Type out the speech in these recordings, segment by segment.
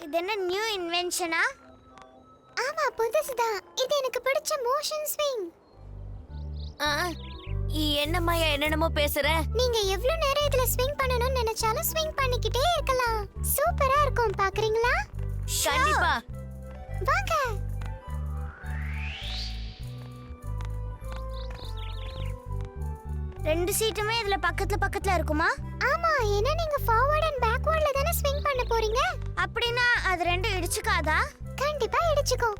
இது என்ன நியூ இன்வென்ஷனா? ஆமா, புதுசுதான். இது எனக்கு பிடிச்ச மோஷன் ஸ்விங். என்ன மாயா என்னென்னமோ பேசுற? நீங்க எவ்வளவு நேரம் இதுல ஸ்விங் பண்ணணும்னு நினைச்சாலும் ஸ்விங் பண்ணிக்கிட்டே இருக்கலாம். சூப்பரா இருக்கும், பாக்குறீங்களா? கண்டிப்பா வாங்க. ரெண்டு சீட்டுமே இதுல பக்கத்துல இருக்குமா? ஆமா, ஏன்னா நீங்க ஃபார்வர்ட் அண்ட் பேக்வர்ட்ல தானே ஸ்விங் பண்ண போறீங்க. அப்படின்னா அது ரெண்டும் இடிச்சுக்காதா? கண்டிப்பா இடிச்சுக்கும்.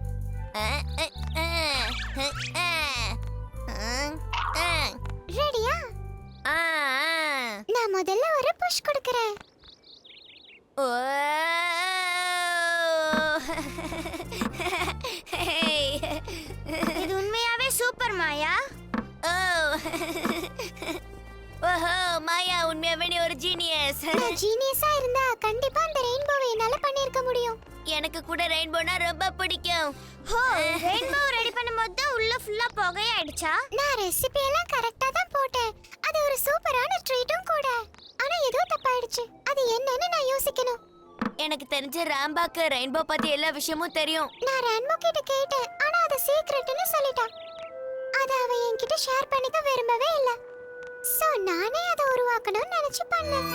ரெடியா? நான் முதல்ல ஒரு புஷ் கொடுக்கறேன். இது உண்மையாவே சூப்பர் மாயா. ஓஹோ மாயா, உண்மையாவே நீ ஒரு ஜீனியஸ். நான் ஜீனியஸா இருந்தா கண்டிப்பா அந்த ரெயின்போவை என்னால பண்ணிருக்க முடியும். எனக்கு கூட ரெயின்போனா ரொம்ப பிடிக்கும். ஹோ, ரெயின்போ ரெடி பண்ணும்போது தான் உள்ள ஃபுல்லா புகையாயிடுச்சா? நான் ரெசிபி எல்லாம் கரெக்ட்டா தான் போட்டேன். அது ஒரு சூப்பரான ட்ரீட்டும் கூட. ஆனா ஏதோ தப்பாயிடுச்சு. அது என்னன்னு நான் யோசிக்கணும். எனக்கு தெரிஞ்ச ராம்பாக்கு ரெயின்போ பத்தி எல்லா விஷயமும் தெரியும். நான் ரான்போ கிட்ட கேட்டேன், ஆனா அது சீக்ரெட்னு சொல்லிட்டா. அத அவ என்கிட்ட ஷேர் பண்ணிக்க விரும்பவே இல்ல. சோ நானே அதை உருவாக்கணும்னு நினைச்சு பண்ணேன்.